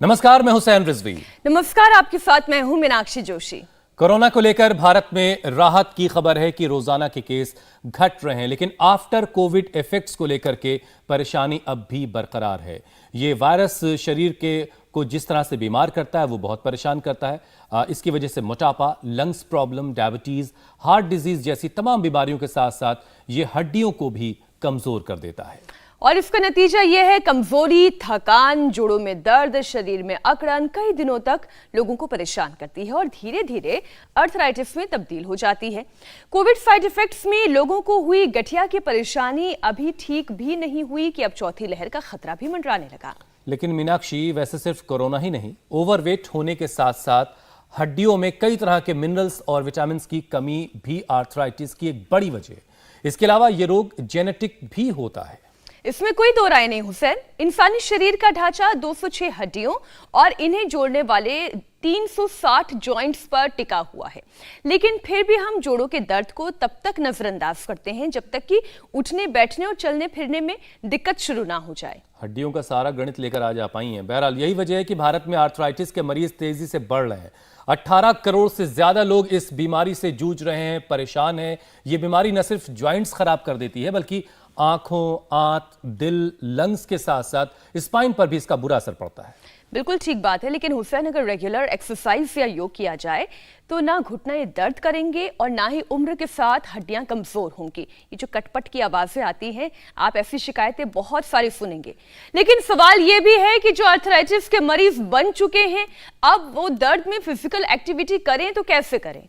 नमस्कार, मैं हुसैन रिजवी। नमस्कार, आपके साथ मैं हूं मीनाक्षी जोशी। कोरोना को लेकर भारत में राहत की खबर है कि रोजाना के केस घट रहे हैं, लेकिन आफ्टर कोविड इफेक्ट्स को लेकर के परेशानी अब भी बरकरार है। ये वायरस शरीर के को जिस तरह से बीमार करता है वो बहुत परेशान करता है। इसकी वजह से मोटापा, lungs problem, diabetes, heart disease जैसी तमाम बीमारियों के साथ साथ ये हड्डियों को भी कमजोर कर देता है। और इसका नतीजा यह है कमजोरी, थकान, जोड़ों में दर्द, शरीर में अकड़न कई दिनों तक लोगों को परेशान करती है और धीरे धीरे अर्थराइटिस में तब्दील हो जाती है। कोविड साइड इफेक्ट्स में लोगों को हुई गठिया की परेशानी अभी ठीक भी नहीं हुई कि अब चौथी लहर का खतरा भी मंडराने लगा। लेकिन मीनाक्षी, वैसे सिर्फ कोरोना ही नहीं, ओवरवेट होने के साथ साथ हड्डियों में कई तरह के मिनरल्स और विटामिन की कमी भी आर्थराइटिस की एक बड़ी वजह है। इसके अलावा यह रोग जेनेटिक भी होता है। इसमें कोई दो राय नहीं हुसैन। इंसानी शरीर का ढांचा 206 हड्डियों और इन्हें जोड़ने वाले 360 जॉइंट्स पर टिका हुआ है, लेकिन फिर भी हम जोड़ों के दर्द को तब तक नजरअंदाज करते हैं जब तक कि उठने, बैठने और चलने फिरने में दिक्कत शुरू ना हो जाए। हड्डियों का सारा गणित लेकर आज आ पाई हैं। बहरहाल यही वजह है कि भारत में आर्थराइटिस के मरीज तेजी से बढ़ रहे हैं। 18 करोड़ से ज्यादा लोग इस बीमारी से जूझ रहे हैं, परेशान हैं। ये बीमारी न सिर्फ ज्वाइंट्स खराब कर देती है बल्कि आंखों, आंत, दिल, लंग्स के साथ साथ स्पाइन पर भी इसका बुरा असर पड़ता है। बिल्कुल ठीक बात है, लेकिन हुसैन अगर रेगुलर एक्सरसाइज या योग किया जाए तो ना घुटने दर्द करेंगे और ना ही उम्र के साथ हड्डियां कमजोर होंगी। ये जो कटपट की आवाजें आती हैं, आप ऐसी शिकायतें बहुत सारी सुनेंगे। लेकिन सवाल ये भी है कि जो आर्थराइटिस के मरीज बन चुके हैं, अब वो दर्द में फिजिकल एक्टिविटी करें तो कैसे करें?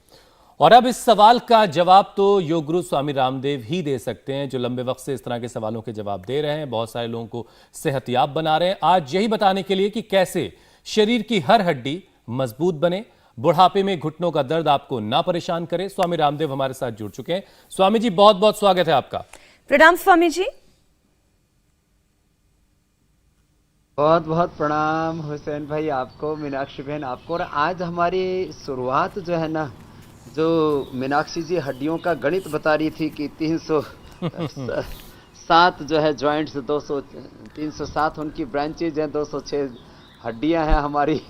और अब इस सवाल का जवाब तो योग गुरु स्वामी रामदेव ही दे सकते हैं, जो लंबे वक्त से इस तरह के सवालों के जवाब दे रहे हैं, बहुत सारे लोगों को सेहतयाब बना रहे हैं। आज यही बताने के लिए कि कैसे शरीर की हर हड्डी मजबूत बने, बुढ़ापे में घुटनों का दर्द आपको ना परेशान करे, स्वामी रामदेव हमारे साथ जुड़ चुके हैं। स्वामी जी, बहुत बहुत स्वागत है आपका। प्रणाम स्वामी जी। बहुत बहुत प्रणाम हुसैन भाई आपको, मीनाक्षी बहन आपको। और आज हमारी शुरुआत जो है ना, जो मीनाक्षी जी हड्डियों का गणित बता रही थी कि 307 जो है जॉइंट्स, 307 उनकी ब्रांचेज हैं, 206 हड्डियां हैं हमारी,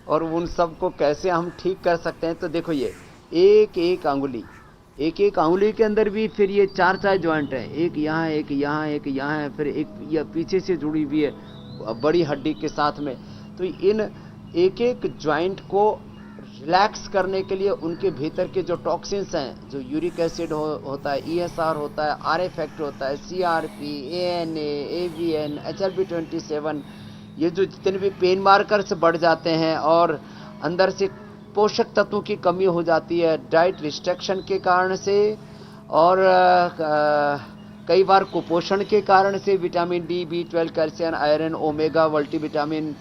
और उन सब को कैसे हम ठीक कर सकते हैं। तो देखो, ये एक एक अंगुली के अंदर भी फिर ये 4 जॉइंट है, एक यहाँ, एक यहाँ, एक यहाँ है, फिर एक ये पीछे से जुड़ी हुई है बड़ी हड्डी के साथ में। तो इन एक एक जॉइंट को रिलैक्स करने के लिए उनके भीतर के जो टॉक्सिन्स हैं, जो यूरिक एसिड होता है, ESR होता है, आर इफेक्ट होता है, CRP, ANA, AVN, HLB27, ये जो जितने भी पेन मार्कर्स बढ़ जाते हैं और अंदर से पोषक तत्वों की कमी हो जाती है डाइट रिस्ट्रिक्शन के कारण से, और कई बार कुपोषण के कारण से, vitamin D, B12, calcium, iron, omega, multivitamin,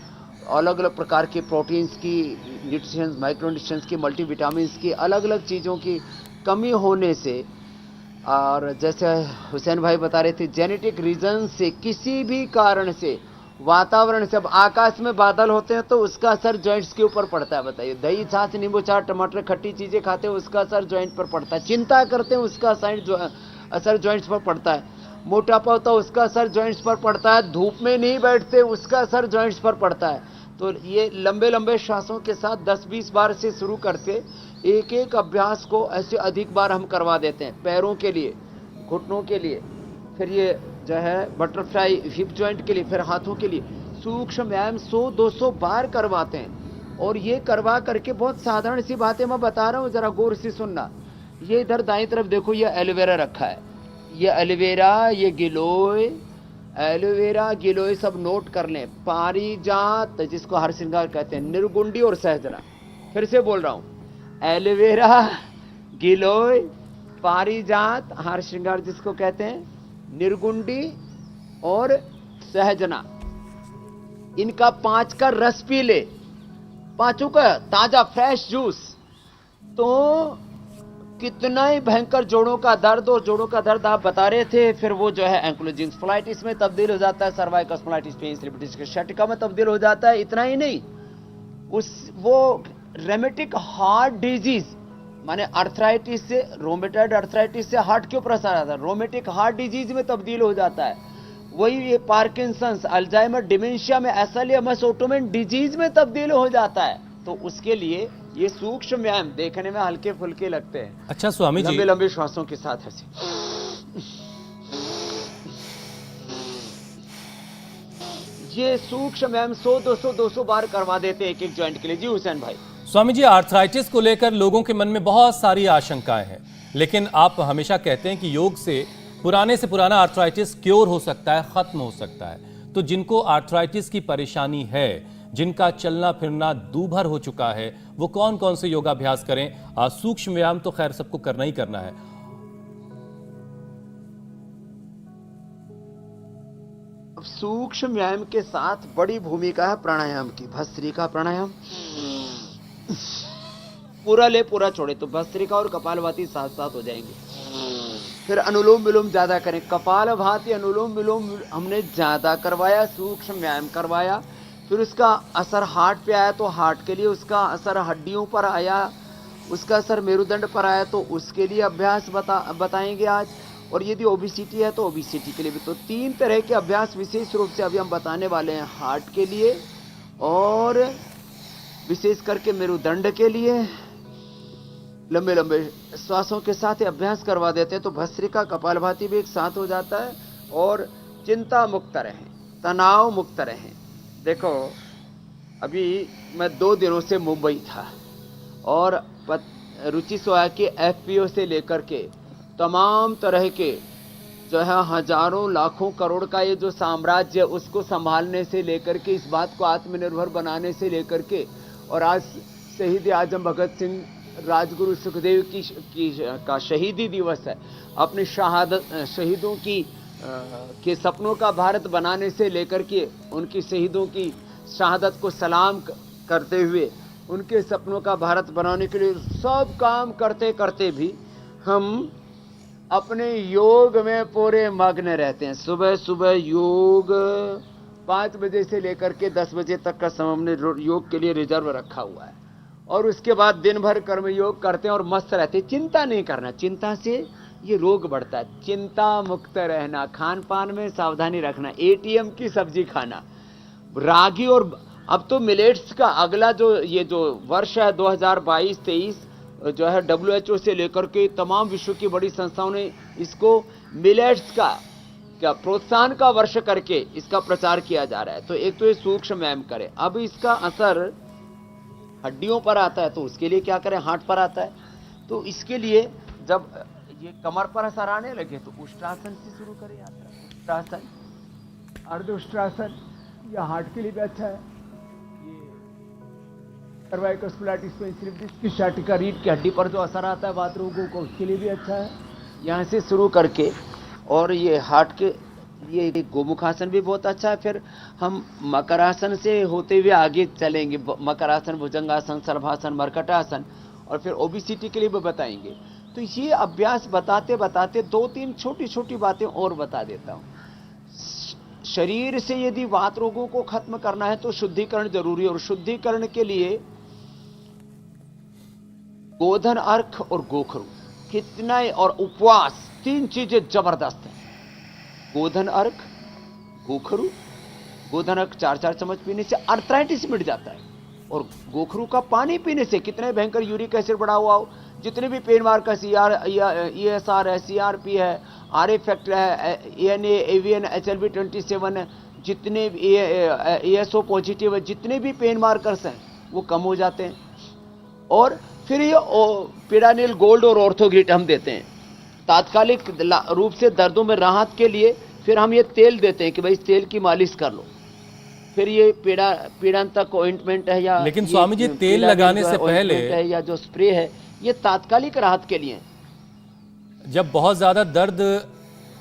अलग अलग प्रकार के प्रोटीन्स की, न्यूट्रिशंस, माइक्रो न्यूट्रिशंस की, मल्टीविटामिन्स की, अलग अलग चीज़ों की कमी होने से, और जैसे हुसैन भाई बता रहे थे, जेनेटिक रीजन से, किसी भी कारण से, वातावरण से, अब आकाश में बादल होते हैं तो उसका असर जॉइंट्स के ऊपर पड़ता है। बताइए, दही, छाछ, नींबू, चाट, टमाटर, खट्टी चीज़ें खाते हैं, उसका असर जॉइंट पर पड़ता है। चिंता करते हैं, उसका असर जॉइंट्स पर पड़ता है। मोटापा होता है, उसका असर जॉइंट्स पर पड़ता है। धूप में नहीं बैठते, उसका असर जॉइंट्स पर पड़ता है। तो ये लंबे लंबे श्वासों के साथ 10-20 बार से शुरू करके एक एक अभ्यास को ऐसे अधिक बार हम करवा देते हैं, पैरों के लिए, घुटनों के लिए, फिर ये जो है बटरफ्लाई हिप जॉइंट के लिए, फिर हाथों के लिए सूक्ष्म व्यायाम 100-200 बार करवाते हैं। और ये करवा करके बहुत साधारण सी बातें मैं बता रहा हूँ, जरा गौर से सुनना। ये इधर दाईं तरफ देखो, ये एलोवेरा रखा है, ये एलोवेरा, ये गिलोय, एलोवेरा, गिलोय सब नोट कर लें। पारिजात, जिसको हर श्रृंगार कहते हैं, निर्गुंडी और सहजना। फिर से बोल रहा हूं, एलोवेरा, गिलोय, पारिजात, हर श्रृंगार जिसको कहते हैं, निर्गुंडी और सहजना, इनका 5 का रस पी ले, 5 का ताजा फ्रेश जूस, तो कितना ही भयंकर जोड़ों का दर्द, और जोड़ों का दर्द आप बता रहे थे, फिर वो जो है एंक्लोजिंग स्पॉन्डिलाइटिस में तब्दील हो जाता है, सर्वाइकल स्पॉन्डिलाइटिस, पेन लिपिटिस शटिका में तब्दील हो जाता है। इतना ही नहीं, वो रेमेटिक हार्ट डिजीज, माने अर्थराइटिस से, रोमेटॉइड अर्थराइटिस से हार्ट के ऊपर असर आता है, रोमेटिक हार्ट डिजीज में तब्दील हो जाता है। वही ये पार्किंसंस, अल्जाइमर, डिमेंशिया में, एसएलएमएस ऑटोमेन डिजीज में तब्दील हो जाता है। तो उसके लिए ये सूक्ष्म व्यायाम देखने में हल्के फुल्के लगते हैं। अच्छा स्वामी जी, लंबे लंबे श्वासों के साथ ऐसे ये सूक्ष्म व्यायाम 100-200 बार करवा देते हैं एक एक ज्वाइंट के लिए। जी हुसैन भाई। स्वामी जी, आर्थराइटिस को लेकर लोगों के मन में बहुत सारी आशंकाएं हैं, लेकिन आप हमेशा कहते हैं कि योग से पुराने से पुराना आर्थराइटिस क्योर हो सकता है, खत्म हो सकता है। तो जिनको आर्थराइटिस की परेशानी है, जिनका चलना फिरना दूभर हो चुका है, वो कौन कौन से योगाभ्यास करें? सूक्ष्म व्यायाम तो खैर सबको करना ही करना है। सूक्ष्म व्यायाम के साथ बड़ी भूमिका है प्राणायाम की। भस्त्रिका प्राणायाम पूरा ले पूरा छोड़े तो भस्त्रिका और कपालभाति साथ साथ हो जाएंगे। फिर अनुलोम विलोम ज्यादा करें। कपालभाति, अनुलोम विलोम हमने ज्यादा करवाया, सूक्ष्म व्यायाम करवाया। फिर उसका असर हार्ट पे आया तो हार्ट के लिए, उसका असर हड्डियों पर आया, उसका असर मेरुदंड पर आया तो उसके लिए अभ्यास बताएंगे आज। और यदि ओबेसिटी है तो ओबेसिटी के लिए भी। तो 3 तरह के अभ्यास विशेष रूप से अभी हम बताने वाले हैं, हार्ट के लिए और विशेष करके मेरुदंड के लिए। लंबे लंबे श्वासों के साथ अभ्यास करवा देते हैं तो भस्त्रिका, कपालभाति भी एक साथ हो जाता है। और चिंता मुक्त रहें, तनाव मुक्त रहें। देखो अभी मैं 2 दिनों से मुंबई था और रुचि सोया के एफपीओ से लेकर के तमाम तरह के जो है हजारों लाखों करोड़ का ये जो साम्राज्य, उसको संभालने से लेकर के, इस बात को आत्मनिर्भर बनाने से लेकर के, और आज शहीद आजम भगत सिंह, राजगुरु सुखदेव का शहीदी दिवस है। अपनी शहीदों की के सपनों का भारत बनाने से लेकर के उनकी शहीदों की शहादत को सलाम करते हुए उनके सपनों का भारत बनाने के लिए सब काम करते करते भी हम अपने योग में पूरे मग्न रहते हैं। सुबह सुबह योग 5 बजे से लेकर के 10 बजे तक का समय हमने योग के लिए रिजर्व रखा हुआ है। और उसके बाद दिन भर कर्म योग करते हैं और मस्त रहते हैं। चिंता नहीं करना, चिंता से ये रोग बढ़ता है। चिंता मुक्त रहना, खान पान में सावधानी रखना, एटीएम की सब्जी खाना, रागी। और अब तो मिलेट्स का अगला जो वर्ष है 2022-23 जो है, WHO से लेकर के तमाम विश्व की बड़ी संस्थाओं ने इसको मिलेट्स का प्रोत्साहन का वर्ष करके इसका प्रचार किया जा रहा है। तो एक तो ये सूक्ष्म व्यायाम करें। अब इसका असर हड्डियों पर आता है तो उसके लिए क्या करें, हार्ट पर आता है। तो इसके लिए जब ये कमर पर असर आने लगे तो उष्ट्रासन से शुरू करें। उष्ट्रासन, अर्ध उष्ट्रासन, यह हार्ट के लिए भी अच्छा है। सर्वाइकल स्पॉन्डिलोसिस की शाटिका रीढ़ की हड्डी पर जो असर आता है वात रोगों को, उसके लिए भी अच्छा है। यहाँ से शुरू करके और ये हार्ट के ये गोमुखासन भी बहुत अच्छा है। फिर हम मकरासन से होते हुए आगे चलेंगे, मकरासन, भुजंगासन, सर्वासन, मर्कटासन, और फिर ओबेसिटी के लिए भी बताएंगे। तो ये अभ्यास बताते बताते 2-3 छोटी छोटी बातें और बता देता हूँ। शरीर से यदि वात रोगों को खत्म करना है तो शुद्धिकरण जरूरी है। और शुद्धिकरण के लिए गोधन अर्क और गोखरू कितना, और उपवास, 3 चीजें जबरदस्त हैं। गोधन अर्क, गोखरू। गोधन अर्क 4-4 चम्मच पीने से आर्थराइटिस मिट जाता है। और गोखरू का पानी पीने से कितने भयंकर यूरिक एसिड बढ़ा हुआ हो, जितने भी पेन मार्कर ESR है, CRP है, RA फैक्टर है, ANA, AVN, HLB27 है, जितने ASO पॉजिटिव है, जितने भी पेन मार्कर्स हैं वो कम हो जाते हैं। और फिर ये पिरानिल गोल्ड और ऑर्थोग्रिट हम देते हैं तात्कालिक रूप से दर्दों में राहत के लिए। फिर हम ये तेल देते हैं कि भाई इस तेल की मालिश कर लो। फिर ये पीड़ांतक ऑइंटमेंट है, या लेकिन स्वामी जी तेल लगाने से पहले है या जो स्प्रे है, ये तात्कालिक राहत के लिए। जब बहुत ज्यादा दर्द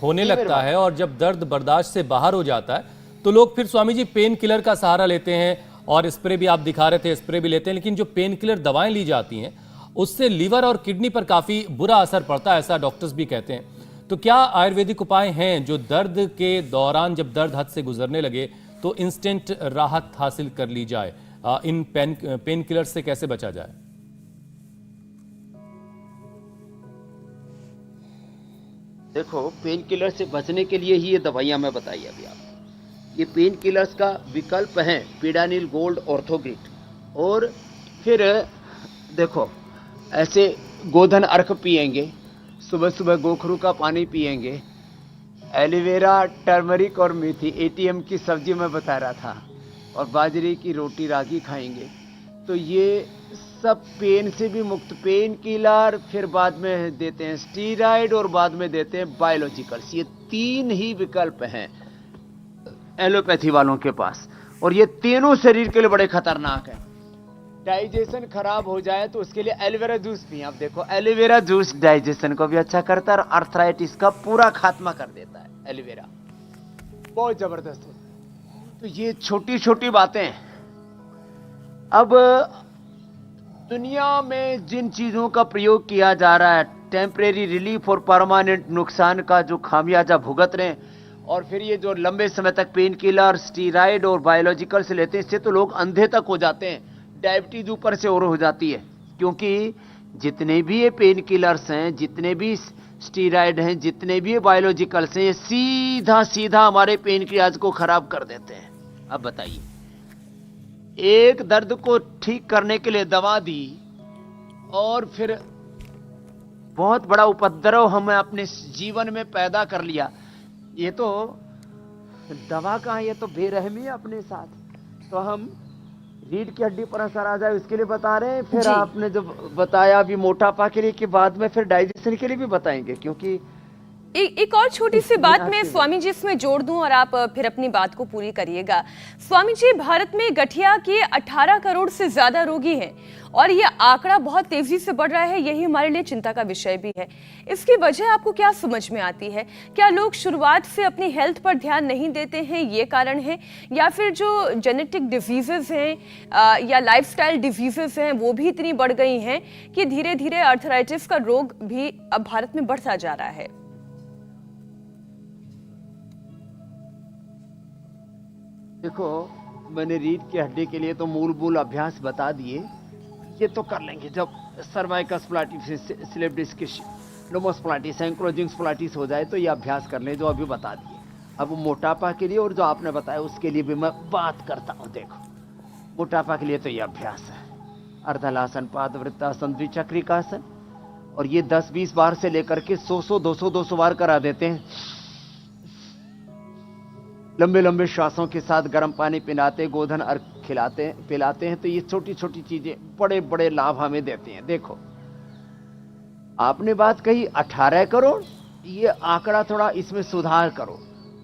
होने लगता है और जब दर्द बर्दाश्त से बाहर हो जाता है तो लोग फिर स्वामी जी पेन किलर का सहारा लेते हैं, और स्प्रे भी आप दिखा रहे थे, स्प्रे भी लेते हैं। लेकिन जो पेन किलर दवाएं ली जाती हैं उससे लीवर और किडनी पर काफी बुरा असर पड़ता है, ऐसा डॉक्टर्स भी कहते हैं। तो क्या आयुर्वेदिक उपाय हैं जो दर्द के दौरान, जब दर्द हद से गुजरने लगे तो इंस्टेंट राहत हासिल कर ली जाए? इन पेन किलर से कैसे बचा जाए? देखो, पेन किलर से बचने के लिए ही ये दवाइयाँ मैं बताई अभी आपको। ये पेन किलर्स का विकल्प हैं पीडानिल गोल्ड ऑर्थोग्रिट। और फिर देखो, ऐसे गोधन अर्क पिएंगे, सुबह सुबह गोखरू का पानी पिएंगे, एलोवेरा, टर्मरिक और मेथी, एटीएम की सब्जी मैं बता रहा था, और बाजरे की रोटी रागी खाएंगे, तो ये सब पेन से भी मुक्त। पेन किलर फिर बाद में देते हैं स्टीरॉयड और बाद में देते हैं बायोलॉजिकल्स। ये 3 ही विकल्प हैं एलोपैथी वालों के पास, और ये तीनों शरीर के लिए बड़े खतरनाक हैं। डाइजेशन खराब हो जाए तो उसके लिए एलोवेरा जूस पिए। आप देखो, एलोवेरा जूस डाइजेशन को भी अच्छा करता है और आर्थराइटिस का पूरा खात्मा कर देता है एलोवेरा, बहुत जबरदस्त होता है। तो ये छोटी छोटी बातें। अब दुनिया में जिन चीजों का प्रयोग किया जा रहा है, टेम्परेरी रिलीफ और परमानेंट नुकसान का जो खामियाजा भुगत रहे हैं, और फिर ये जो लंबे समय तक पेन किलर, स्टीरॉयड और बायोलॉजिकल से लेते हैं, इससे तो लोग अंधे तक हो जाते हैं। डायबिटीज ऊपर से और हो जाती है, क्योंकि जितने भी ये पेन किलर्स हैं, जितने भी स्टीरॉयड हैं, जितने भी ये बायोलॉजिकल्स हैं, ये सीधा सीधा हमारे पेनक्रियाज को खराब कर देते हैं। अब बताइए, एक दर्द को ठीक करने के लिए दवा दी और फिर बहुत बड़ा उपद्रव हमें अपने जीवन में पैदा कर लिया। ये तो दवा का है, ये तो बेरहमी है अपने साथ। तो हम रीढ़ की हड्डी पर असर आ जाए उसके लिए बता रहे हैं, फिर आपने जब बताया अभी मोटापा के लिए, कि बाद में फिर डाइजेशन के लिए भी बताएंगे, क्योंकि एक और छोटी सी बात मैं स्वामी जी इसमें जोड़ दूं और आप फिर अपनी बात को पूरी करिएगा। स्वामी जी, भारत में गठिया के 18 करोड़ से ज्यादा रोगी हैं और ये आंकड़ा बहुत तेजी से बढ़ रहा है। यही हमारे लिए चिंता का विषय भी है। इसकी वजह आपको क्या समझ में आती है? क्या लोग शुरुआत से अपनी हेल्थ पर ध्यान नहीं देते हैं, ये कारण है, या फिर जो जेनेटिक डिजीजेस हैं या लाइफस्टाइल डिजीजेस हैं वो भी इतनी बढ़ गई हैं कि धीरे धीरे आर्थराइटिस का रोग भी अब भारत में बढ़ता जा रहा है? देखो, मैंने रीढ़ की हड्डी के लिए तो मूल अभ्यास बता दिए, ये तो कर लेंगे जब cervical spondylitis, slip disc, lumbar spondylitis, ankylosing spondylitis हो जाए, तो ये अभ्यास कर लें जो अभी बता दिए। अब मोटापा के लिए और जो आपने बताया उसके लिए भी मैं बात करता हूँ। देखो, मोटापा के लिए तो ये अभ्यास है अर्धलासन, पादवृत्तासन, द्विचक्रिकासन, और ये 10-20 बार से लेकर के 100-100, 200-200 बार करा देते हैं। लंबे लंबे श्वासों के साथ गर्म पानी पिलाते, गोधन अर्घ पिलाते हैं, तो ये छोटी छोटी चीजें बड़े बड़े लाभ हमें देते हैं। देखो, आपने बात कही 18 करोड़, ये आंकड़ा थोड़ा इसमें सुधार करो।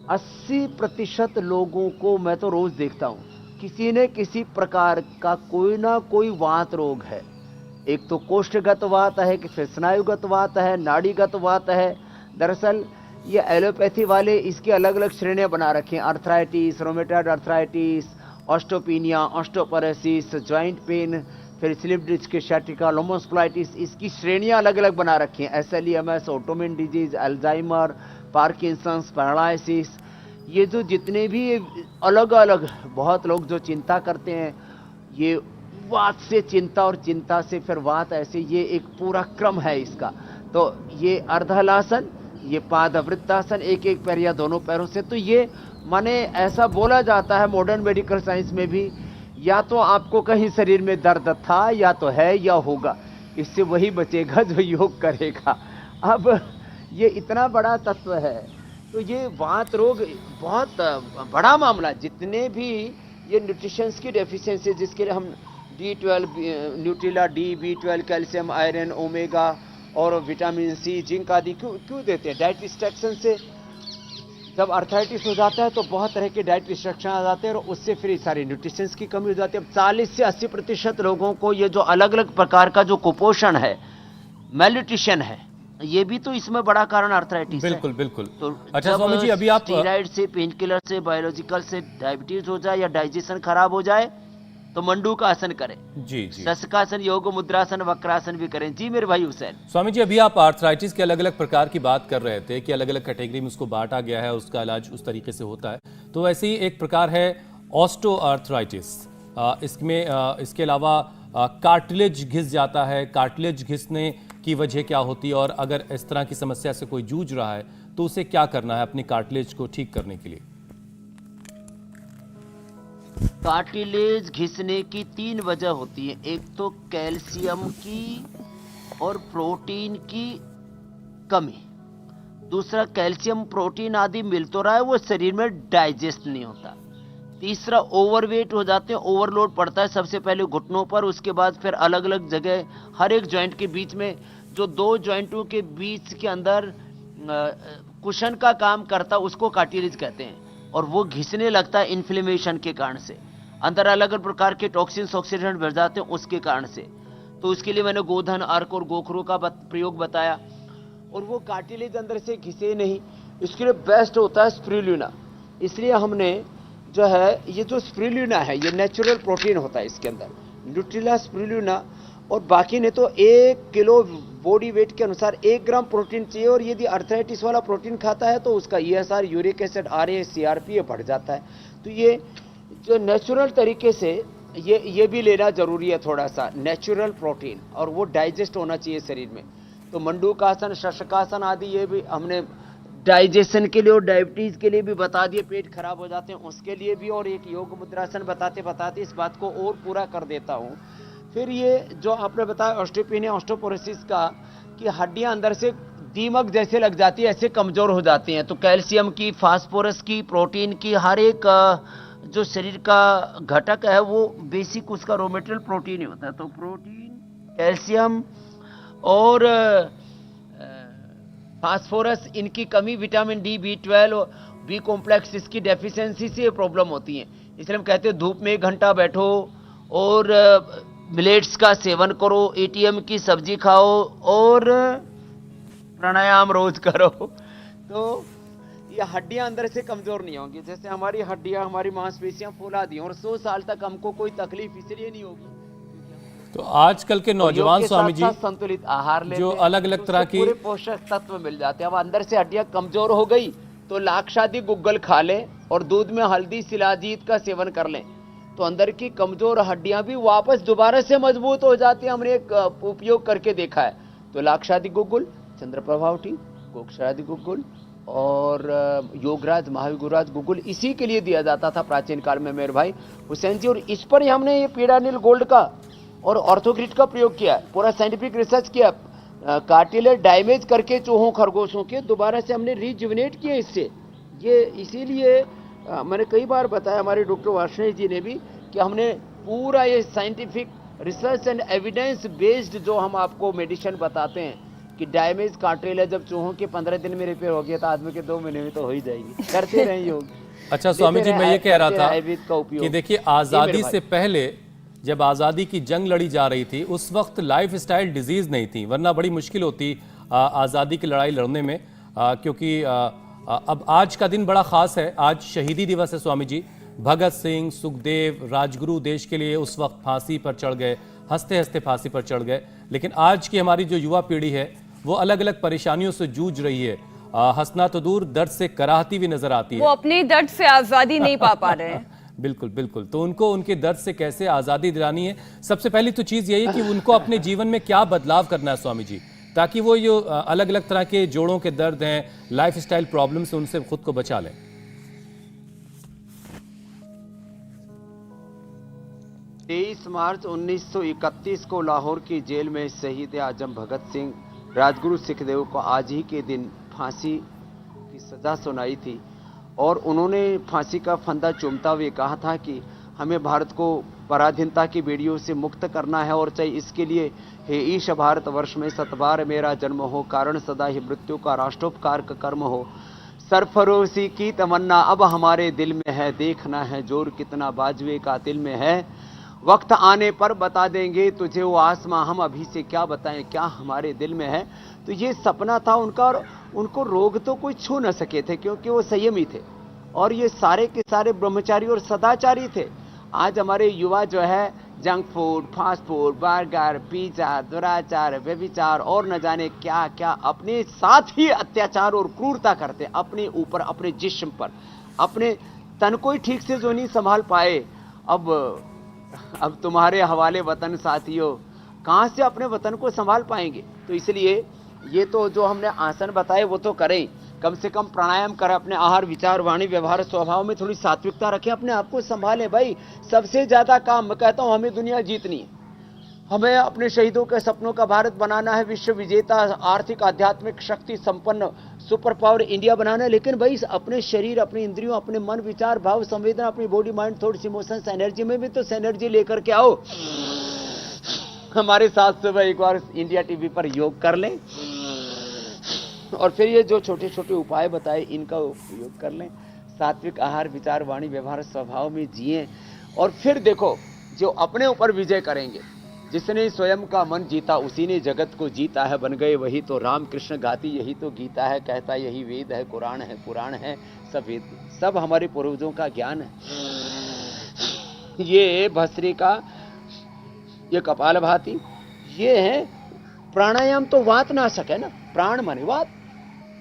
80% लोगों को मैं तो रोज देखता हूं, किसी न किसी प्रकार का कोई ना कोई वात रोग है। एक तो कोष्ठगत वात है, कि फिर स्नायुगत वात है, नाड़ीगत वात है। दरअसल ये एलोपैथी वाले इसके अलग अलग श्रेणियां बना रखे हैं, arthritis, rheumatoid arthritis, osteopenia, osteoporosis, joint pain, फिर स्लिप डिस्क सैटिका, लोमोस्प्लाइटिस, इसकी श्रेणियां अलग अलग बना रखी हैं। SLE MS, autoimmune disease, Alzheimer, Parkinson's, paralysis, ये जो जितने भी अलग अलग, बहुत लोग जो चिंता करते हैं, ये वात से चिंता और चिंता से फिर वात, ऐसे ये एक पूरा क्रम है इसका। तो ये अर्धहलासन, ये पादवृत्तासन, एक एक पैर या दोनों पैरों से, तो ये माने ऐसा बोला जाता है मॉडर्न मेडिकल साइंस में भी, या तो आपको कहीं शरीर में दर्द था, या तो है या होगा, इससे वही बचेगा जो योग करेगा। अब ये इतना बड़ा तत्व है, तो ये वात रोग बहुत बड़ा मामला। जितने भी ये न्यूट्रिशंस की डेफिशिएंसी, जिसके लिए हम D12, Nutrela D, B12, calcium, iron, omega और विटामिन सी, जिंक आदि क्यों देते हैं? डाइट रिस्ट्रिक्शन से जब आर्थराइटिस हो जाता है तो बहुत तरह के डाइट रिस्ट्रिक्शन आ जाते हैं, और उससे फिर सारी न्यूट्रिशंस की कमी हो जाती है। अब 40 से 80% लोगों को ये जो अलग अलग प्रकार का जो कुपोषण है, मेलन्यूट्रिशन है, ये भी तो इसमें बड़ा कारण आर्थराइटिस है। बिल्कुल बिल्कुल। तो अच्छा स्वामी जी, अभी आप स्टीरॉइड से, पेन किलर से, बायोलॉजिकल से डायबिटीज हो जाए या डाइजेशन खराब हो जाए, तो मंडू का आसन करें, जी जी, शशकासन, योग मुद्रासन, वक्रासन भी करें। जी मेरे भाई हुसैन। स्वामी जी, अभी आप आर्थराइटिस के अलग अलग प्रकार की बात कर रहे थे कि अलग अलग कैटेगरी में उसको बांटा गया है, उसका इलाज उस तरीके से होता है। तो ऐसे ही एक प्रकार है ऑस्टो आर्थराइटिस। इसमें इसके अलावा कार्टिलेज घिस जाता है। कार्टिलेज घिसने की वजह क्या होती है, और अगर इस तरह की समस्या से कोई जूझ रहा है तो उसे क्या करना है अपनी कार्टिलेज को ठीक करने के लिए? कार्टिलेज घिसने की 3 वजह होती है। एक तो कैल्शियम की और प्रोटीन की कमी, दूसरा कैल्शियम प्रोटीन आदि मिल तो रहा है, वो शरीर में डाइजेस्ट नहीं होता, तीसरा ओवरवेट हो जाते हैं, ओवरलोड पड़ता है सबसे पहले घुटनों पर, उसके बाद फिर अलग अलग जगह हर एक जॉइंट के बीच में, जो 2 जॉइंटों के बीच के अंदर कुशन का काम करता है उसको कार्टिलेज कहते हैं, और वो घिसने लगता है इन्फ्लेमेशन के कारण से, अंदर अलग अलग प्रकार के टॉक्सिन्स ऑक्सीडेंट बढ़ जाते हैं उसके कारण से। तो उसके लिए मैंने गोधन, अर्क और गोखरू का प्रयोग बताया, और वो कार्टिलेज अंदर से घिसे नहीं, इसके लिए बेस्ट होता है स्पिरुलिना। इसलिए हमने जो है ये जो स्पिरुलिना है ये नेचुरल प्रोटीन होता है इसके अंदर, न्यूट्रिला स्पिरुलिना, और बाकी ने तो 1 किलो बॉडी वेट के अनुसार 1 ग्राम प्रोटीन चाहिए, और यदि अर्थराइटिस वाला प्रोटीन खाता है तो उसका ESR, uric acid, RA, CRP ये बढ़ जाता है। तो ये जो नेचुरल तरीके से ये भी लेना जरूरी है, थोड़ा सा नेचुरल प्रोटीन, और वो डाइजेस्ट होना चाहिए शरीर में। तो मंडूकासन, शशकासन आदि ये भी हमने डाइजेशन के लिए और डायबिटीज के लिए भी बता दिए, पेट खराब हो जाते हैं उसके लिए भी, और एक योग मुद्रासन बताते बताते इस बात को और पूरा कर देता हूँ। फिर ये जो आपने बताया ऑस्टियोपेनिया, ऑस्टियोपोरोसिस का, कि हड्डियां अंदर से दीमक जैसे लग जाती है, ऐसे कमजोर हो जाती हैं। तो कैल्शियम की, फास्फोरस की, प्रोटीन की, हर एक जो शरीर का घटक है वो बेसिक उसका रॉ मटेरियल प्रोटीन ही होता है। तो प्रोटीन, कैल्शियम और फास्फोरस, इनकी कमी, vitamin D, B12, B complex, इसकी डेफिशिएंसी से ये प्रॉब्लम होती है। इसलिए हम कहते हैं धूप में 1 घंटा बैठो और मिलेट्स का सेवन करो, ATM की सब्जी खाओ और प्राणायाम रोज करो, तो ये हड्डियां अंदर से कमजोर नहीं होंगी। जैसे हमारी हड्डियां, हमारी मांसपेशियां फुला दी, और 100 साल तक हमको कोई तकलीफ इसलिए नहीं होगी। तो आजकल के नौजवान स्वामी जी संतुलित आहार लेते जो हैं, अलग अलग तरह की पूरे पोषक तत्व मिल जाते हैं। अब अंदर से हड्डियां कमजोर हो गई तो लाक्षादी गुग्गल खा लें और दूध में हल्दी, शिलाजीत का सेवन कर लें, तो अंदर की कमजोर हड्डियां भी वापस दोबारा से मजबूत हो जाती हैं। हमने एक उपयोग करके देखा है। तो लाक्षादी गुग्गुल, चंद्रप्रभा टी, गोक्षरादि गुग्गुल और योगराज, महायुगराज गुग्गुल इसी के लिए दिया जाता था प्राचीन काल में मेरे भाई हुसैन जी। और इस पर ही हमने ये पीड़ानिल गोल्ड का और ऑर्थोग्रिड का प्रयोग किया, पूरा साइंटिफिक रिसर्च किया, कार्टिलेज डैमेज करके चूहों खरगोशों के दोबारा से हमने रिजुविनेट किए इससे। ये इसीलिए मैंने कई बार बताया, हमारे डॉक्टर वार्ष्णेय जी ने भी, कि हमने पूरा ये scientific research and evidence based जो हम आपको मेडिसिन बताते हैं कि डैमेज कार्टिलेज जब चूहों के 15 दिन में रिपेयर हो गया तो आदमी के 2 महीने में तो हो ही जाएगी। करते रहे योग। अच्छा स्वामी जी, मैं ये कह रहा था कि देखिए आज़ादी से पहले जब आज़ादी की जंग लड़ी जा रही थी उस वक्त लाइफस्टाइल डिजीज नहीं थी, वरना बड़ी मुश्किल होती आज़ादी की लड़ाई लड़ने में, क्योंकि अब आज का दिन बड़ा ख़ास है। आज शहीदी दिवस है स्वामी जी। भगत सिंह, सुखदेव, राजगुरु देश के लिए उस वक्त फांसी पर चढ़ गए, हंसते हंसते फांसी पर चढ़ गए। लेकिन आज की हमारी जो युवा पीढ़ी है वो अलग अलग परेशानियों से जूझ रही है। हंसना तो दूर, दर्द से कराहती भी नजर आती है। वो अपने दर्द से आज़ादी नहीं पा रहे हैं। बिल्कुल बिल्कुल। तो उनको उनके दर्द से कैसे आज़ादी दिलानी है, सबसे पहली तो चीज़ यही है कि उनको अपने जीवन में क्या बदलाव करना है स्वामी जी, ताकि वो जो अलग अलग तरह के जोड़ों के दर्द हैं, लाइफस्टाइल प्रॉब्लम से उनसे खुद को बचा लें। 23 मार्च 1931 को लाहौर की जेल में शहीद आजम भगत सिंह, राजगुरु सुखदेव को आज ही के दिन फांसी की सजा सुनाई थी, और उन्होंने फांसी का फंदा चूमता हुए कहा था कि हमें भारत को पराधीनता की बेड़ियों से मुक्त करना है, और चाहे इसके लिए हे ईश भारतवर्ष में सतबार मेरा जन्म हो, कारण सदा ही मृत्यु का राष्ट्रोपकार का कर्म हो, सरफरोशी की तमन्ना अब हमारे दिल में है, देखना है जोर कितना बाजवे का दिल में है, वक्त आने पर बता देंगे तुझे वो आसमां, हम अभी से क्या बताएं क्या हमारे दिल में है। तो ये सपना था उनका, और उनको रोग तो कोई छू न सके थे क्योंकि वो संयमी थे, और ये सारे के सारे ब्रह्मचारी और सदाचारी थे। आज हमारे युवा जो है junk food, fast food, burger, pizza, दुराचार, व्यभिचार और न जाने क्या क्या अपने साथ ही अत्याचार और क्रूरता करते, अपने ऊपर, अपने जिस्म पर, अपने तन को ही ठीक से जो नहीं संभाल पाए। अब तुम्हारे हवाले वतन साथियों, कहाँ से अपने वतन को संभाल पाएंगे। तो इसलिए ये तो जो हमने आसन बताए वो तो करें, कम से कम प्राणायाम करें, अपने आहार विचार वाणी व्यवहार स्वभाव में थोड़ी सात्विकता रखें, अपने आप को संभालें। भाई सबसे ज्यादा काम मैं कहता हूं हमें दुनिया जीतनी है, हमें अपने शहीदों के सपनों का भारत बनाना है, विश्व विजेता आर्थिक आध्यात्मिक शक्ति संपन्न सुपर पावर इंडिया बनाना है। लेकिन भाई अपने शरीर, अपनी इंद्रियों, अपने मन विचार भाव संवेदना, अपनी body mind thoughts emotions energy में भी तो एनर्जी लेकर के आओ। हमारे साथ सुबह एक बार इंडिया टीवी पर योग कर लें और फिर ये जो छोटे छोटे उपाय बताए इनका उपयोग कर लें, सात्विक आहार विचार वाणी व्यवहार स्वभाव में जिए और फिर देखो जो अपने ऊपर विजय करेंगे, जिसने स्वयं का मन जीता उसी ने जगत को जीता है, बन गए वही तो राम कृष्ण गाती यही तो गीता है, कहता यही वेद है, कुरान है पुराण है, सब वेद, सब हमारे पूर्वजों का ज्ञान है। ये भस्त्री का ये कपालभाति, ये है प्राणायाम तो वात नाशक है ना, प्राण माने वात,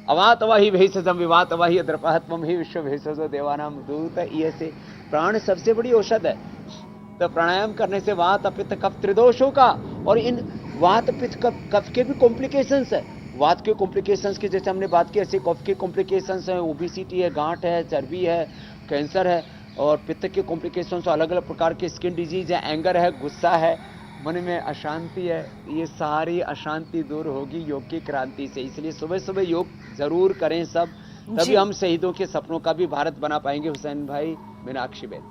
अवात वही भेषजम विवात वही द्रपहत्वम ही विश्व भेषजो देवानाम दूत, ये से प्राण सबसे बड़ी औषध है। तो प्राणायाम करने से वात पित्त कफ त्रिदोषों का, और इन वात पित्त कफ के भी कॉम्प्लिकेशंस है। वात के कॉम्प्लिकेशंस की जैसे हमने बात की, ऐसे कफ के कॉम्प्लिकेशंस है, ओबेसिटी है, गांठ है, चर्बी है, कैंसर है, और पित्त के कॉम्प्लिकेशंस अलग अलग प्रकार के स्किन डिजीज है, एंगर है, गुस्सा है, मन में अशांति है, ये सारी अशांति दूर होगी योग की क्रांति से। इसलिए सुबह सुबह योग जरूर करें सब, तभी हम शहीदों के सपनों का भी भारत बना पाएंगे। हुसैन भाई, मीनाक्षी बेन।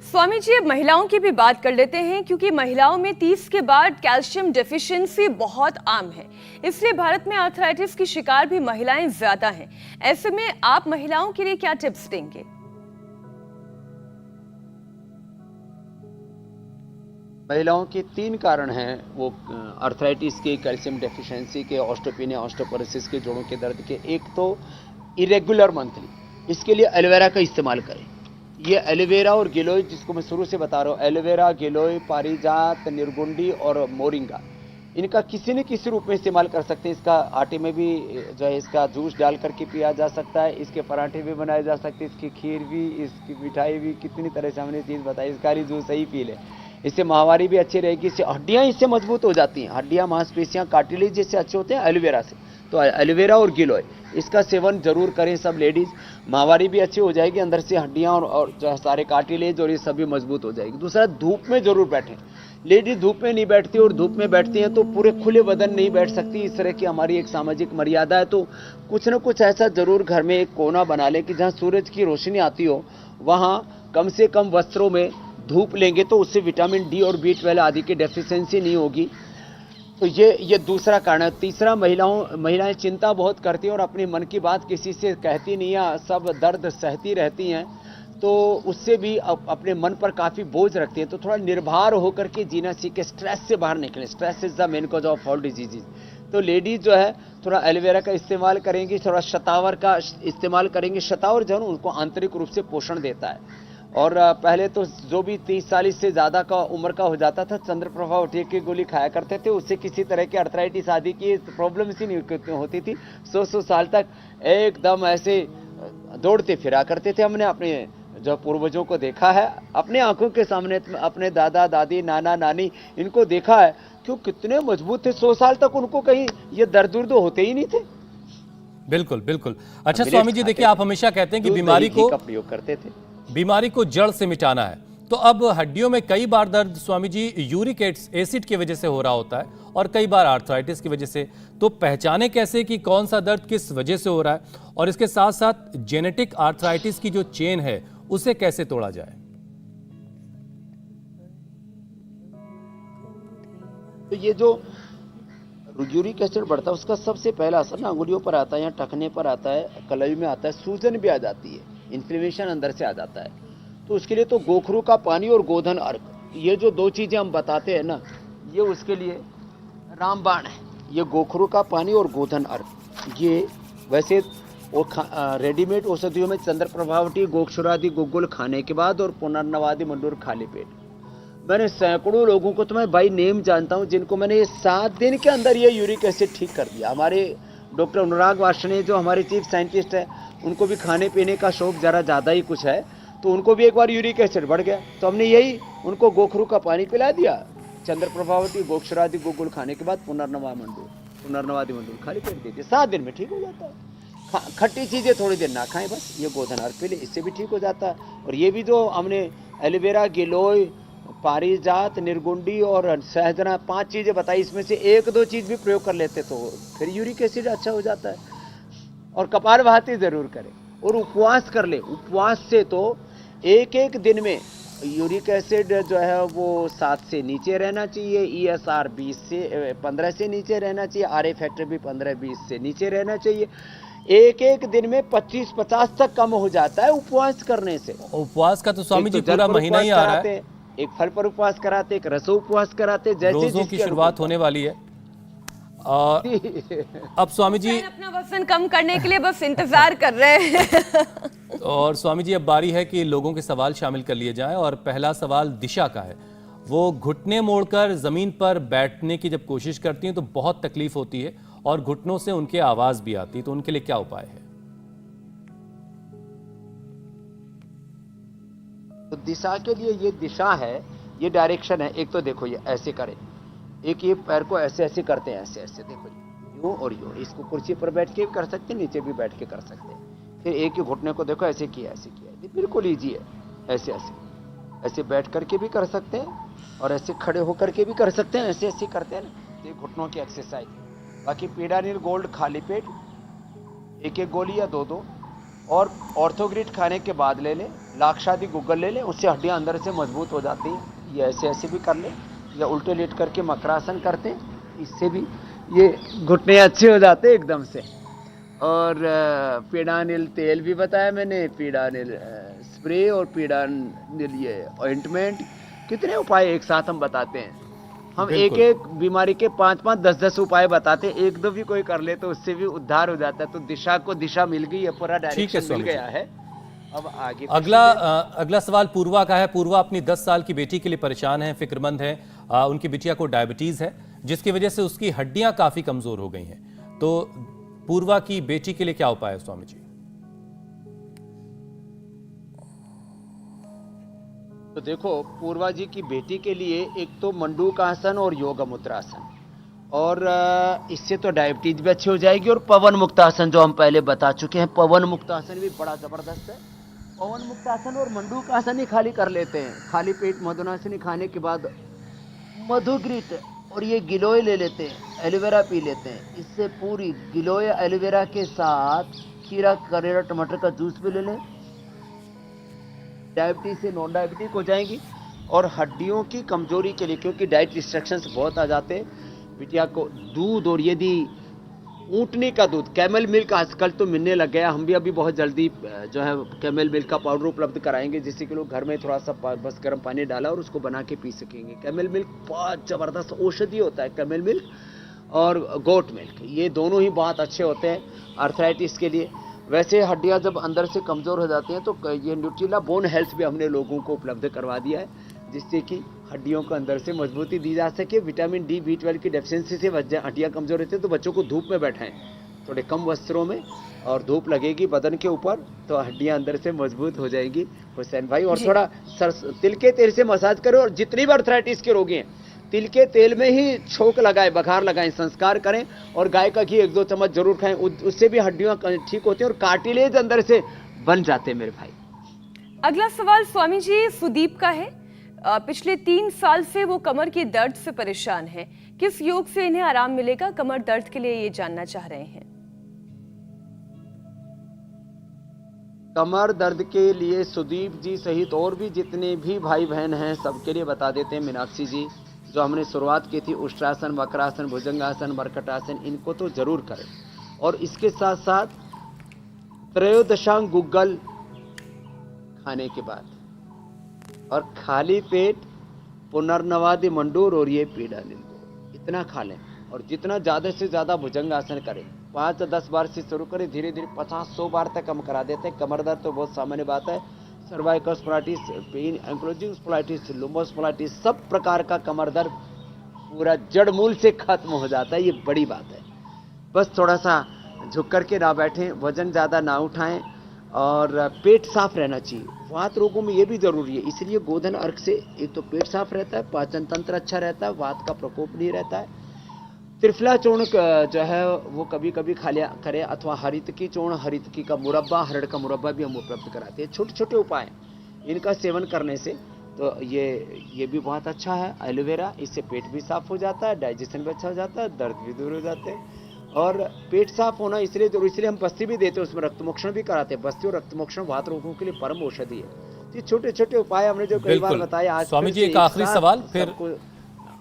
स्वामी जी, अब महिलाओं की भी बात कर लेते हैं, क्योंकि महिलाओं में 30 के बाद कैल्शियम डेफिशिएंसी बहुत आम है, इसलिए भारत में आर्थराइटिस की शिकार भी महिलाएं ज्यादा हैं। ऐसे में आप महिलाओं के लिए क्या टिप्स देंगे? महिलाओं के 3 कारण हैं वो आर्थराइटिस के, कैल्शियम डेफिशिएंसी के, ऑस्टियोपेनिया ऑस्टियोपोरोसिस के, जोड़ों के दर्द के। एक तो इरेगुलर मंथली, इसके लिए एलोवेरा का इस्तेमाल करें। ये एलोवेरा और गिलोय, जिसको मैं शुरू से बता रहा हूँ, एलोवेरा, गिलोय, पारिजात, निर्गुंडी और मोरिंगा, इनका किसी न किसी रूप में इस्तेमाल कर सकते हैं। इसका आटे में भी जो है इसका जूस डाल करके पिया जा सकता है, इसके पराठे भी बनाए जा सकते हैं, इसकी खीर भी, इसकी मिठाई भी, कितनी तरह से हमने चीज़ बताई। इसका जूस सही पी ले, इससे माहवारी भी अच्छी रहेगी, इससे हड्डियाँ इससे मजबूत हो जाती हैं, हड्डियाँ मांसपेशियाँ कार्टिलेज जैसे अच्छे होते हैं एलोवेरा से। तो एलोवेरा और गिलोय इसका सेवन जरूर करें सब लेडीज, माहवारी भी अच्छी हो जाएगी, अंदर से हड्डियाँ और जो सारे कार्टिलेज और ये सब भी मजबूत हो जाएगी। दूसरा, धूप में जरूर बैठें। लेडीज धूप में नहीं बैठती, और धूप में बैठती हैं तो पूरे खुले बदन नहीं बैठ सकती, इस तरह की हमारी एक सामाजिक मर्यादा है। तो कुछ न कुछ ऐसा जरूर घर में एक कोना बना ले कि जहाँ सूरज की रोशनी आती हो, वहाँ कम से कम वस्त्रों में धूप लेंगे तो उससे विटामिन डी और B12 आदि की डेफिशिएंसी नहीं होगी। तो ये दूसरा कारण है। तीसरा, महिलाएं चिंता बहुत करती हैं और अपने मन की बात किसी से कहती नहीं है, सब दर्द सहती रहती हैं, तो उससे भी अपने मन पर काफ़ी बोझ रखती हैं। तो थोड़ा निर्भर होकर के जीना सीखे, स्ट्रेस से बाहर निकलें। Stress is the main cause of all diseases. तो लेडीज जो है थोड़ा एलोवेरा का इस्तेमाल करेंगी, थोड़ा शतावर का इस्तेमाल करेंगे। शतावर जो है उनको आंतरिक रूप से पोषण देता है। और पहले तो जो भी 30-40 से ज़्यादा का उम्र का हो जाता था, चंद्रप्रभा उठिए की गोली खाया करते थे, उससे किसी तरह के आर्थराइटिस आदि की प्रॉब्लम्स ही नहीं होती थी। 100 साल तक एकदम ऐसे दौड़ते फिरा करते थे। हमने अपने जो पूर्वजों को देखा है, अपने आंखों के सामने, अपने दादा दादी नाना नानी इनको देखा है, क्यों कितने मजबूत थे। 100 साल तक उनको कहीं ये दर्द होते ही नहीं थे। बिल्कुल बिल्कुल। अच्छा स्वामी जी, देखिए आप हमेशा कहते हैं कि बीमारी को प्रयोग करते थे, बीमारी को जड़ से मिटाना है। तो अब हड्डियों में कई बार दर्द स्वामी जी यूरिक एसिड की वजह से हो रहा होता है और कई बार आर्थराइटिस की वजह से, तो पहचाने कैसे कि कौन सा दर्द किस वजह से हो रहा है, और इसके साथ साथ जेनेटिक आर्थराइटिस की जो चेन है उसे कैसे तोड़ा जाए? तो ये जो यूरिक एसिड बढ़ता है उसका सबसे पहला असर ना अंगुलियों पर आता है, या टखने पर आता है, कलाई में आता है, सूजन भी आ जाती है, इन्फ्लेमेशन अंदर से आ जाता है। तो उसके लिए तो गोखरू का पानी और गोधन अर्क, ये जो 2 चीजें हम बताते हैं ना, ये उसके लिए रामबाण है। ये गोखरू का पानी और गोधन अर्क, ये वैसे वो रेडीमेड औषधियों में चंद्रप्रभावटी, गोक्षुरादि गुग्गुल खाने के बाद और पुनर्नवादि मंडूर खाली पेट। मैंने सैकड़ों लोगों को, तो मैं बाई नेम जानता हूं, जिनको मैंने ये 7 दिन के अंदर ये यूरिक एसिड ठीक कर दिया। हमारे डॉक्टर अनुराग वार्ष्णेय जो हमारे चीफ साइंटिस्ट है, उनको भी खाने पीने का शौक ज़रा ज़्यादा ही कुछ है, तो उनको भी एक बार यूरिक एसिड बढ़ गया, तो हमने यही उनको गोखरू का पानी पिला दिया, चंद्र प्रभावती गोक्षरादि गोकुल खाने के बाद पुनर्नवादि मंडूर खाली पेट दीजिए, 7 दिन में ठीक हो जाता है। खट्टी चीजें थोड़ी देर ना खाएं, बस ये गोधन अर्क पी ले, इससे भी ठीक हो जाता है। और ये भी जो हमने एलोवेरा, गिलोय, पारिजात, निर्गुंडी और सहजना 5 चीजें बताई, इसमें से 1-2 चीज भी प्रयोग कर लेते तो फिर यूरिक एसिड अच्छा हो जाता है। और कपालभाति जरूर करें और उपवास कर ले। उपवास से तो एक दिन में यूरिक एसिड जो है वो 7 से नीचे रहना चाहिए, ESR 15 से नीचे रहना चाहिए, RA फैक्टर भी 15-20 से नीचे रहना चाहिए। एक दिन में 25-50 तक कम हो जाता है उपवास करने से। उपवास का तो स्वामी जी पूरा महीना ही आ रहा है। एक फल पर उपवास कराते, एक रसो उपवास कराते, जैसे रोजों की शुरुआत होने वाली है। और अब स्वामी जी अपना वजन कम करने के लिए बस इंतजार कर रहे हैं। और स्वामी जी अब बारी है कि लोगों के सवाल शामिल कर लिए जाएं। और पहला सवाल दिशा का है। वो घुटने मोड़कर जमीन पर बैठने की जब कोशिश करती हैं तो बहुत तकलीफ होती है और घुटनों से उनके आवाज भी आती है, तो उनके लिए क्या उपाय है? तो दिशा के लिए ये दिशा है, ये डायरेक्शन है। एक तो देखो ये ऐसे करें, एक ये पैर को ऐसे ऐसे करते हैं, ऐसे ऐसे देखो यूं और यूं। इसको कुर्सी पर बैठ के भी कर सकते हैं, नीचे भी बैठ के कर सकते हैं। फिर एक ही घुटने को देखो ऐसे किया, ऐसे किया, ये बिल्कुल ईजी है। ऐसे ऐसे ऐसे बैठ करके भी कर सकते हैं और ऐसे खड़े होकर के भी कर सकते हैं, ऐसे ऐसे करते हैं ना, ये घुटनों की एक्सरसाइज। बाकी पीडानिल गोल्ड खाली पेट 1-1 गोली या 2-2 और ऑर्थोग्रिड खाने के बाद ले लें, लाक्षादि गूगल ले लें, उससे हड्डियां अंदर से मजबूत हो जाती हैं। ये ऐसे ऐसे भी कर लें या उल्टे लेट करके मकरासन करते हैं, इससे भी ये घुटने अच्छे हो जाते हैं एकदम से। और पीडानिल तेल भी बताया मैंने, पीडानिल स्प्रे और पीडानिल ये ऑइंटमेंट। कितने उपाय एक साथ हम बताते हैं। हम एक बीमारी के 5-5, 10-10 उपाय बताते हैं, 1-2 भी कोई कर ले तो उससे भी उद्धार हो जाता है। तो दिशा को दिशा मिल गई है, पूरा डायरेक्शन मिल गया है। अब आगे अगला सवाल पूर्वा का है। पूर्वा अपनी 10 साल की बेटी के लिए परेशान है, फिक्रमंद है। उनकी बिटिया को डायबिटीज है, जिसकी वजह से उसकी हड्डियां काफी कमजोर हो गई हैं। तो पूर्वा की बेटी के लिए क्या उपाय है स्वामी जी? तो देखो पूर्वा जी की बेटी के लिए एक तो मंडूकासन और योग मुद्रासन, और इससे तो डायबिटीज भी अच्छी हो जाएगी। और पवन मुक्तासन जो हम पहले बता चुके हैं, पवन मुक्तासन भी बड़ा जबरदस्त है। पवन मुक्तासन और मंडूकासन ही खाली कर लेते हैं, खाली पेट मधुनासिनी खाने के बाद मधुग्रित और ये गिलोय ले लेते हैं, एलोवेरा पी लेते हैं। इससे पूरी गिलोय एलोवेरा के साथ खीरा, करेला, टमाटर का जूस भी ले लें, डायबिटीज से नॉन डायबिटिक हो जाएंगी। और हड्डियों की कमजोरी के लिए, क्योंकि डाइट रिस्ट्रिक्शंस बहुत आ जाते हैं, बिटिया को दूध, और यदि ऊँटनी का दूध, कैमल मिल्क आजकल तो मिलने लग गया, हम भी अभी बहुत जल्दी जो है कैमल मिल्क का पाउडर उपलब्ध कराएंगे, जिससे कि लोग घर में थोड़ा सा बस गर्म पानी डाला और उसको बना के पी सकेंगे। कैमल मिल्क बहुत ज़बरदस्त औषधि होता है, कैमल मिल्क और गोट मिल्क, ये दोनों ही बहुत अच्छे होते हैं आर्थराइटिस के लिए। वैसे हड्डियां जब अंदर से कमज़ोर हो जाती हैं तो ये न्यूट्रिला बोन हेल्थ भी हमने लोगों को उपलब्ध करवा दिया है, जिससे कि हड्डियों को अंदर से मजबूती दी जा सके। विटामिन डी, B12 की डेफिशिएंसी से हड्डियां कमज़ोर होती हैं, तो बच्चों को धूप में बैठाएं, थोड़े कम वस्त्रों में, और धूप लगेगी बदन के ऊपर तो हड्डियां अंदर से मजबूत हो जाएंगी हुसैन भाई। और थोड़ा तिल के तेल से मसाज करें, और जितनी भी आर्थराइटिस के रोगी हैं तिल के तेल में ही छोंक लगाएं, बघार लगाएं, संस्कार करें, और गाय का घी 1-2 चम्मच जरूर खाएं, उससे भी हड्डियां ठीक होती हैं और कार्टिलेज अंदर से बन जाते हैं मेरे भाई। अगला सवाल स्वामी जी सुदीप का है। पिछले 3 साल से वो कमर के दर्द से परेशान है, किस योग से इन्हें आराम मिलेगा? कमर दर्द के लिए ये जानना चाह रहे हैं। कमर दर्द के लिए सुदीप जी सहित और भी जितने भी भाई बहन हैं सबके लिए बता देते हैं। मीनाक्षी जी जो हमने शुरुआत की थी, उष्ट्रासन, वक्रासन, भुजंगासन, मरकटासन, इनको तो जरूर करें। और इसके साथ साथ त्रयोदशांग गुग्गल खाने के बाद और खाली पेट पुनर्नवादि मंडूर और ये पीडानिल को इतना खा लें, और जितना ज़्यादा से ज़्यादा भुजंगासन करें, 5 से 10 बार से शुरू करें, धीरे धीरे 50-100 बार तक हम करा देते हैं। कमर दर्द तो बहुत सामान्य बात है, cervical spondylitis, pain, ankylosing spondylitis, lumbar spondylitis, सब प्रकार का कमर दर्द पूरा जड़ मूल से खत्म हो जाता है। ये बड़ी बात है। बस थोड़ा सा झुक करके ना बैठें, वजन ज़्यादा ना उठाएं, और पेट साफ रहना चाहिए। वात रोगों में ये भी जरूरी है, इसलिए गोधन अर्घ से एक तो पेट साफ रहता है, पाचन तंत्र अच्छा रहता है, वात का प्रकोप नहीं रहता है। त्रिफला चूर्ण जो है वो कभी कभी खा लिया करें, अथवा हरितकी चूर्ण, हरितकी का मुरब्बा, हरड़ का मुरब्बा भी हम उपलब्ध कराते हैं। छोटे छोटे उपाय इनका सेवन करने से तो ये भी बहुत अच्छा है। एलोवेरा, इससे पेट भी साफ हो जाता है, डाइजेशन भी अच्छा हो जाता है, दर्द भी दूर हो जाते हैं। और पेट साफ होना इसलिए जरूरी, इसलिए हम बस्ती भी देते हैं, उसमें रक्तमोक्षण भी कराते हैं। बस्ती और रक्तमोक्षण वात रोगों के लिए परम औषधि है। ये छोटे छोटे उपाय हमने जो कई बार बताए। आज स्वामी जी एक आखिरी सवाल, फिर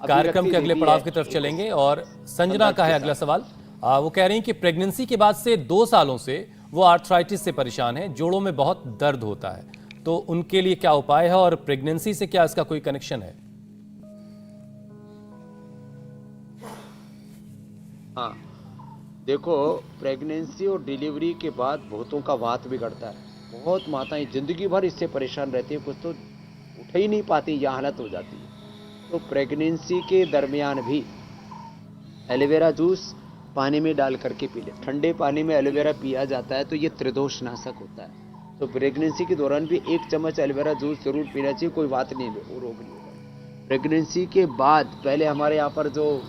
कार्यक्रम के अगले पड़ाव की तरफ चलेंगे। और संजना का है अगला सवाल। वो कह रही हैं कि प्रेगनेंसी के बाद से 2 सालों से वो आर्थराइटिस से परेशान है, जोड़ों में बहुत दर्द होता है, तो उनके लिए क्या उपाय है और प्रेगनेंसी से क्या इसका कोई कनेक्शन है? हाँ, देखो, प्रेगनेंसी और डिलीवरी के बाद बहुतों का वात बिगड़ता है। बहुत माताएं जिंदगी भर इससे परेशान रहती है, कुछ तो उठ ही नहीं पाती, यह हालत हो जाती है। तो प्रेगनेंसी के दरमियान भी एलोवेरा जूस पानी में डाल करके पी ले। ठंडे पानी में एलोवेरा पिया जाता है तो ये त्रिदोष नाशक होता है। तो प्रेगनेंसी के दौरान भी 1 चम्मच एलोवेरा जूस जरूर पीना चाहिए, कोई बात नहीं, वो रोग नहीं होगा। प्रेगनेंसी के बाद पहले हमारे यहाँ पर जो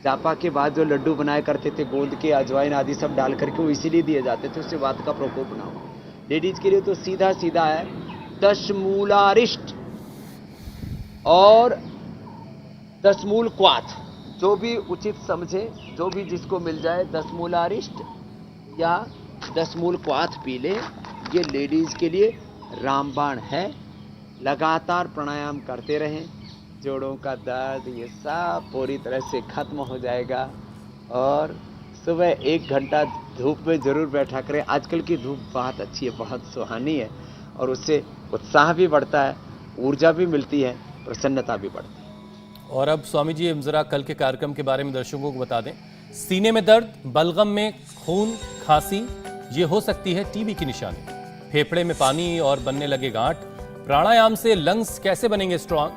जापा के बाद जो लड्डू बनाया करते थे, गोंद के, अजवाइन आदि सब डाल करके, वो इसीलिए दिए जाते थे, उससे वात का प्रकोप ना हो। लेडीज के लिए तो सीधा सीधा है, दशमूलारिष्ट और दशमूल क्वाथ, जो भी उचित समझे, जो भी जिसको मिल जाए, दशमूलारिष्ट या दशमूल क्वाथ पी ले। ये लेडीज के लिए रामबाण है। लगातार प्राणायाम करते रहें, जोड़ों का दर्द ये सब पूरी तरह से खत्म हो जाएगा। और सुबह 1 घंटा धूप में जरूर बैठा करें। आजकल की धूप बहुत अच्छी है, बहुत सुहानी है, और उससे उत्साह भी बढ़ता है, ऊर्जा भी मिलती है, प्रसन्नता भी बढ़ती है। और अब स्वामी जी जरा कल के कार्यक्रम के बारे में दर्शकों को बता दें। सीने में दर्द, बलगम में खून, खांसी, ये हो सकती है टीबी की निशानी। फेफड़े में पानी और बनने लगे गांठ। प्राणायाम से लंग्स कैसे बनेंगे स्ट्रांग,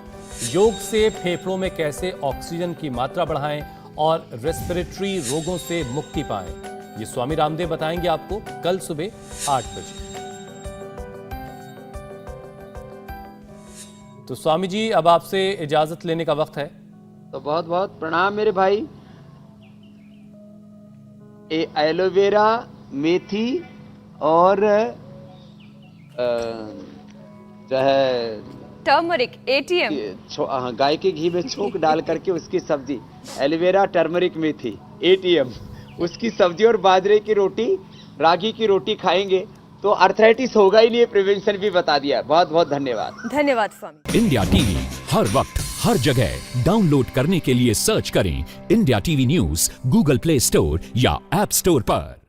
योग से फेफड़ों में कैसे ऑक्सीजन की मात्रा बढ़ाएं और रेस्पिरेटरी रोगों से मुक्ति पाएं, ये स्वामी रामदेव बताएंगे आपको कल सुबह 8 बजे। तो स्वामी जी अब आपसे इजाजत लेने का वक्त है। तो बहुत बहुत प्रणाम मेरे भाई। एलोवेरा, मेथी और जो है टर्मरिक, ATM, गाय के घी में छोंक डाल करके उसकी सब्जी, एलोवेरा, टर्मरिक, मेथी, ATM, उसकी सब्जी और बाजरे की रोटी, रागी की रोटी खाएंगे तो आर्थराइटिस होगा ही नहीं। प्रिवेंशन भी बता दिया। बहुत बहुत धन्यवाद। धन्यवाद स्वामी। इंडिया टीवी हर वक्त हर जगह डाउनलोड करने के लिए सर्च करें India TV news Google play store या ऐप स्टोर पर।